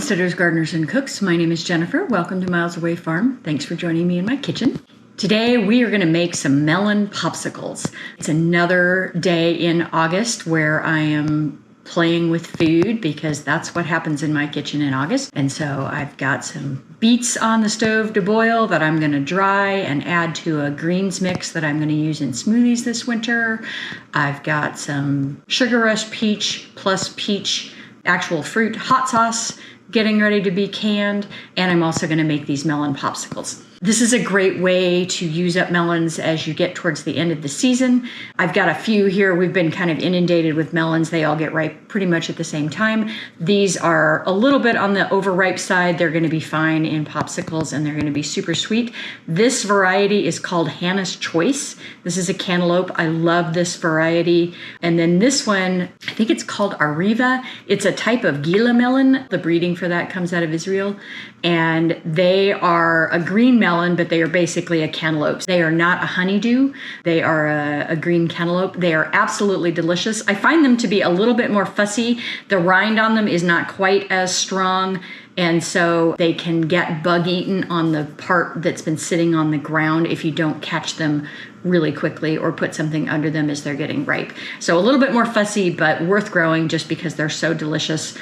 Homesteaders, gardeners, and cooks. My name is Jennifer. Welcome to Miles Away Farm. Thanks for joining me in my kitchen. Today we are going to make some melon popsicles. It's another day in August where I am playing with food because that's what happens in my kitchen in August. And so I've got some beets on the stove to boil that I'm going to dry and add to a greens mix that I'm going to use in smoothies this winter. I've got some sugar rush peach plus peach actual fruit hot sauce getting ready to be canned, and I'm also going to make these melon popsicles. This is a great way to use up melons as you get towards the end of the season. I've got a few here. We've been kind of inundated with melons. They all get ripe pretty much at the same time. These are a little bit on the overripe side. They're going to be fine in popsicles and they're going to be super sweet. This variety is called Hannah's Choice. This is a cantaloupe. I love this variety. And then this one, I think it's called Arriva. It's a type of gila melon. The breeding for that comes out of Israel. And they are a green melon, but they are basically a cantaloupe. They are not a honeydew. They are a green cantaloupe. They are absolutely delicious. I find them to be a little bit more fussy. The rind on them is not quite as strong, and so they can get bug eaten on the part that's been sitting on the ground if you don't catch them really quickly or put something under them as they're getting ripe. So a little bit more fussy, but worth growing just because they're so delicious.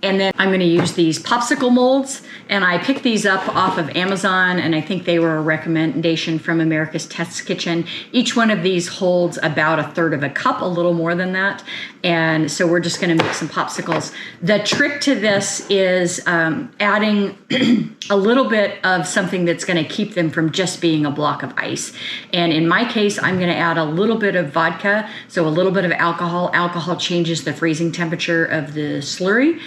And then I'm going to use these popsicle molds, and I picked these up off of Amazon, and I think they were a recommendation from America's Test Kitchen. Each one of these holds about a third of a cup, a little more than that. And so we're just going to make some popsicles. The trick to this is adding a little bit of something that's going to keep them from just being a block of ice. And in my case, I'm going to add a little bit of vodka, so a little bit of alcohol. Alcohol changes the freezing temperature of the slurry.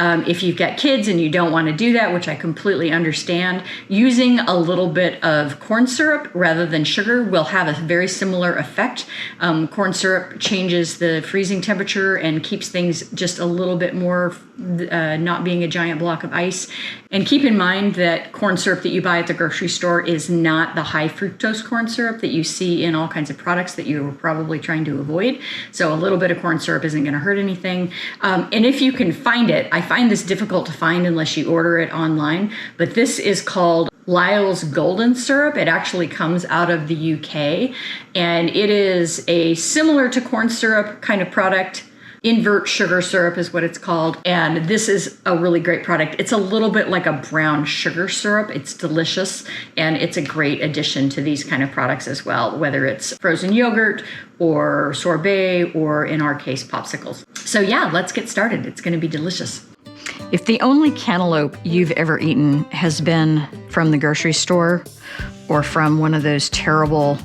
If you've got kids and you don't want to do that, which I completely understand, using a little bit of corn syrup rather than sugar will have a very similar effect. Corn syrup changes the freezing temperature and keeps things just a little bit more not being a giant block of ice. And keep in mind that corn syrup that you buy at the grocery store is not the high fructose corn syrup that you see in all kinds of products that you're probably trying to avoid. So a little bit of corn syrup isn't going to hurt anything. And if you can find it, I find this difficult to find unless you order it online, but this is called Lyles Golden Syrup. It actually comes out of the UK, and it is a similar to corn syrup kind of product. Invert sugar syrup is what it's called, and this is a really great product. It's a little bit like a brown sugar syrup. It's delicious, and it's a great addition to these kind of products as well, whether it's frozen yogurt or sorbet or, in our case, popsicles. So yeah, let's get started. It's going to be delicious. If the only cantaloupe you've ever eaten has been from the grocery store or from one of those terrible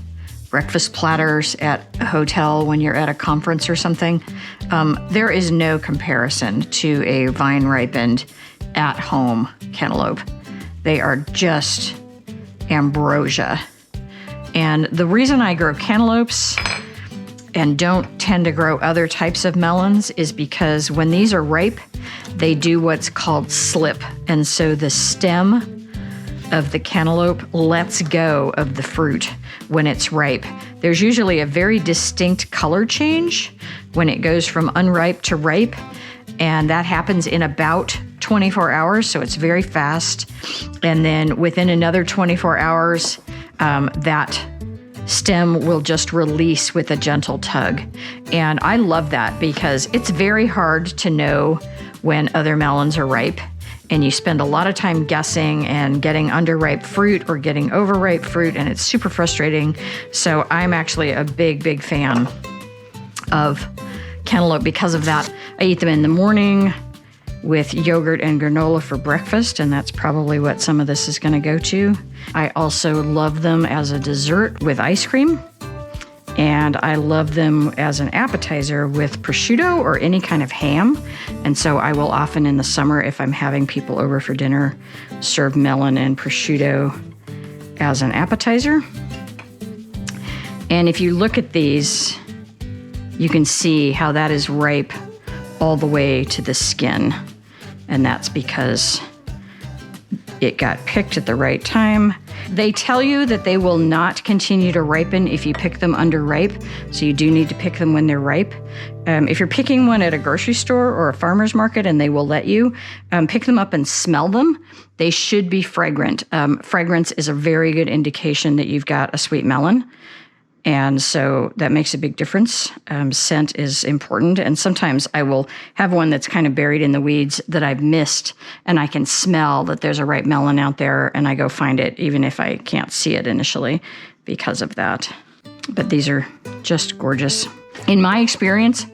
breakfast platters at a hotel when you're at a conference or something, there is no comparison to a vine-ripened at-home cantaloupe. They are just ambrosia. And the reason I grow cantaloupes and don't tend to grow other types of melons is because when these are ripe, they do what's called slip. And so the stem of the cantaloupe lets go of the fruit when it's ripe. There's usually a very distinct color change when it goes from unripe to ripe, and that happens in about 24 hours, so it's very fast. And then within another 24 hours, that stem will just release with a gentle tug. And I love that because it's very hard to know when other melons are ripe. And you spend a lot of time guessing and getting underripe fruit or getting overripe fruit, and it's super frustrating. So I'm actually a big, big fan of cantaloupe because of that. I eat them in the morning with yogurt and granola for breakfast, and that's probably what some of this is going to go to. I also love them as a dessert with ice cream. And I love them as an appetizer with prosciutto or any kind of ham. And so I will often in the summer, if I'm having people over for dinner, serve melon and prosciutto as an appetizer. And if you look at these, you can see how that is ripe all the way to the skin. And that's because it got picked at the right time. They tell you that they will not continue to ripen if you pick them underripe, so you do need to pick them when they're ripe. If you're picking one at a grocery store or a farmer's market and they will let you, pick them up and smell them. They should be fragrant. Fragrance is a very good indication that you've got a sweet melon. And so that makes a big difference. Scent is important. And sometimes I will have one that's kind of buried in the weeds that I've missed, and I can smell that there's a ripe melon out there, and I go find it, even if I can't see it initially because of that. But these are just gorgeous. In my experience,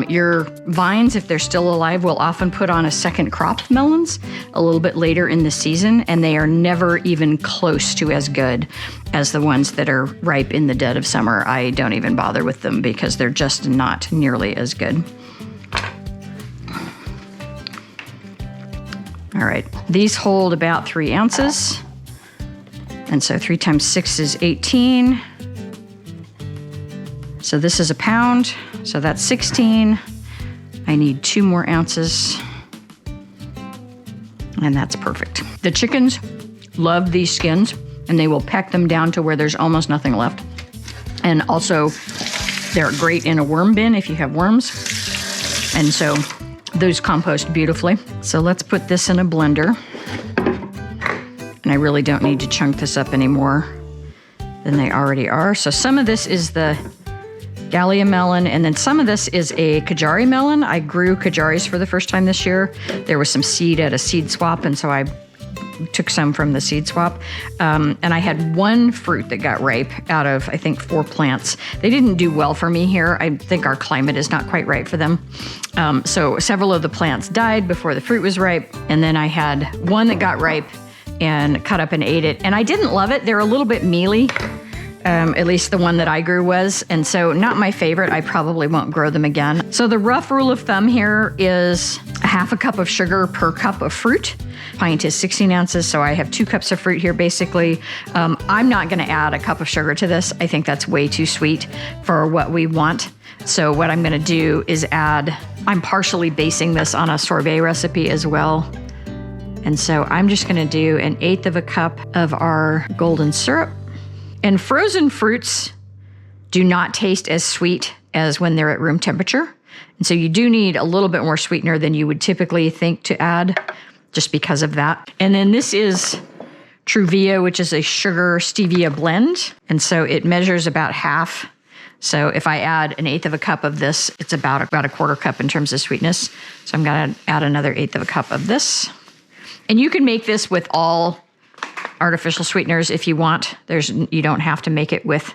your vines, if they're still alive, will often put on a second crop of melons a little bit later in the season, and they are never even close to as good as the ones that are ripe in the dead of summer. I don't even bother with them because they're just not nearly as good. All right, these hold about 3 ounces. And so 3 times 6 is 18. So this is a pound, so that's 16. I need 2 more ounces, and that's perfect. The chickens love these skins, and they will peck them down to where there's almost nothing left. And also, they're great in a worm bin if you have worms. And so those compost beautifully. So let's put this in a blender. And I really don't need to chunk this up any more than they already are. So some of this is the Gallia melon, and then some of this is a Kajari melon. I grew Kajaris for the first time this year. There was some seed at a seed swap, and so I took some from the seed swap. And I had 1 fruit that got ripe out of, I think, 4 plants. They didn't do well for me here. I think our climate is not quite right for them. So several of the plants died before the fruit was ripe, and then I had 1 that got ripe and cut up and ate it. And I didn't love it. They're a little bit mealy. At least the one that I grew was, and so not my favorite. I probably won't grow them again. So the rough rule of thumb here is 1/2 cup of sugar per cup of fruit. Pint is 16 ounces, so I have 2 cups of fruit here basically. I'm not gonna add a cup of sugar to this. I think that's way too sweet for what we want. So what I'm gonna do is I'm partially basing this on a sorbet recipe as well. And so I'm just gonna do 1/8 of a cup of our golden syrup. And frozen fruits do not taste as sweet as when they're at room temperature. And so you do need a little bit more sweetener than you would typically think to add, just because of that. And then this is Truvia, which is a sugar stevia blend. And so it measures about half. So if I add 1/8 of a cup of this, it's about a 1/4 cup in terms of sweetness. So I'm gonna add another 1/8 of a cup of this. And you can make this with all artificial sweeteners if you want. You don't have to make it with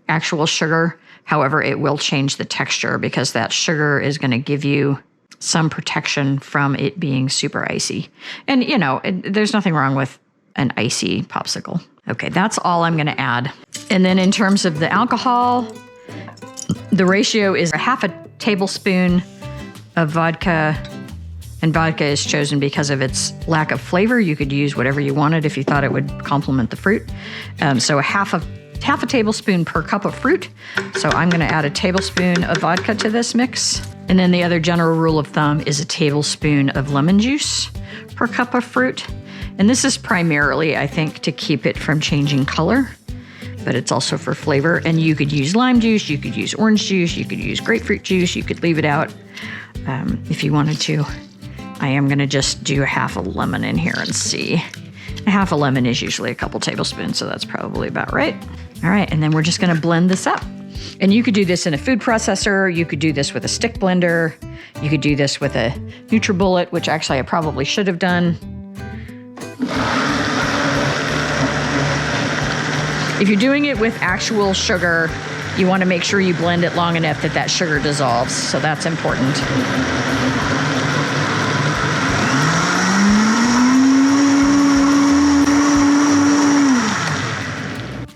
actual sugar. However, it will change the texture because that sugar is going to give you some protection from it being super icy. And there's nothing wrong with an icy popsicle. Okay, that's all I'm going to add. And then in terms of the alcohol, the ratio is 1/2 tablespoon of vodka. And vodka is chosen because of its lack of flavor. You could use whatever you wanted if you thought it would complement the fruit. So 1/2 tablespoon per cup of fruit. So I'm gonna add 1 tablespoon of vodka to this mix. And then the other general rule of thumb is 1 tablespoon of lemon juice per cup of fruit. And this is primarily, I think, to keep it from changing color, but it's also for flavor. And you could use lime juice, you could use orange juice, you could use grapefruit juice, you could leave it out if you wanted to. I am gonna just do 1/2 a lemon in here and see. 1/2 a lemon is usually a couple tablespoons, so that's probably about right. All right, and then we're just gonna blend this up. And you could do this in a food processor, you could do this with a stick blender, you could do this with a NutriBullet, which actually I probably should have done. If you're doing it with actual sugar, you wanna make sure you blend it long enough that sugar dissolves, so that's important.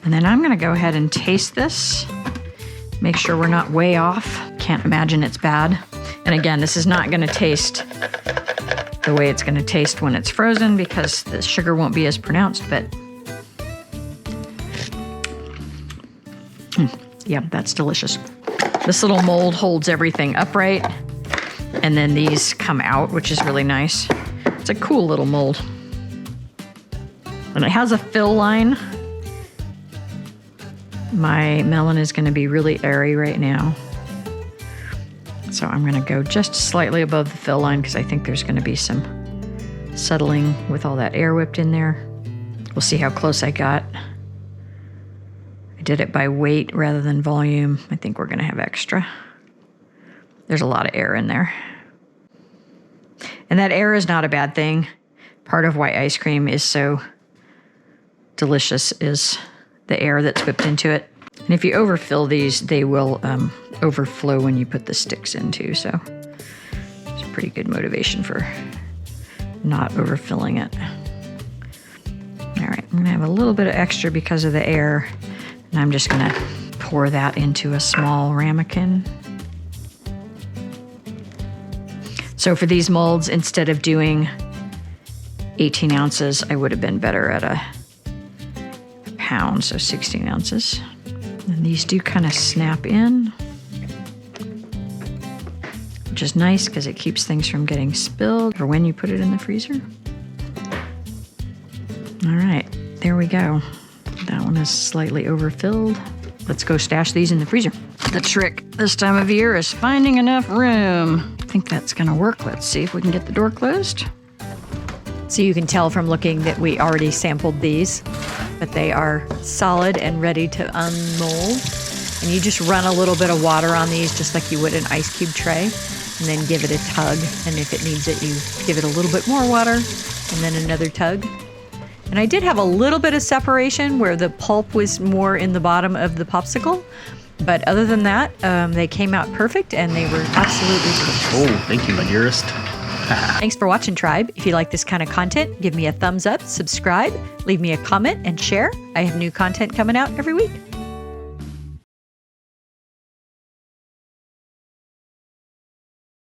And then I'm gonna go ahead and taste this. Make sure we're not way off. Can't imagine it's bad. And again, this is not gonna taste the way it's gonna taste when it's frozen because the sugar won't be as pronounced, but yeah, that's delicious. This little mold holds everything upright, and then these come out, which is really nice. It's a cool little mold. And it has a fill line. My melon is going to be really airy right now. So I'm going to go just slightly above the fill line because I think there's going to be some settling with all that air whipped in there. We'll see how close I got. I did it by weight rather than volume. I think we're going to have extra. There's a lot of air in there. And that air is not a bad thing. Part of why ice cream is so delicious is the air that's whipped into it. And if you overfill these, they will overflow when you put the sticks in too. So it's a pretty good motivation for not overfilling it. All right, I'm gonna have a little bit of extra because of the air, and I'm just gonna pour that into a small ramekin. So for these molds, instead of doing 18 ounces, I would have been better at a pound, so 16 ounces. And these do kind of snap in, which is nice because it keeps things from getting spilled for when you put it in the freezer. All right, there we go. That one is slightly overfilled. Let's go stash these in the freezer. The trick this time of year is finding enough room. I think that's gonna work. Let's see if we can get the door closed. So you can tell from looking that we already sampled these, but they are solid and ready to unmold. And you just run a little bit of water on these just like you would an ice cube tray, and then give it a tug. And if it needs it, you give it a little bit more water and then another tug. And I did have a little bit of separation where the pulp was more in the bottom of the popsicle. But other than that, they came out perfect and they were absolutely delicious. Oh, thank you, my dearest. Thanks for watching, Tribe. If you like this kind of content, give me a thumbs up, subscribe, leave me a comment, and share. I have new content coming out every week.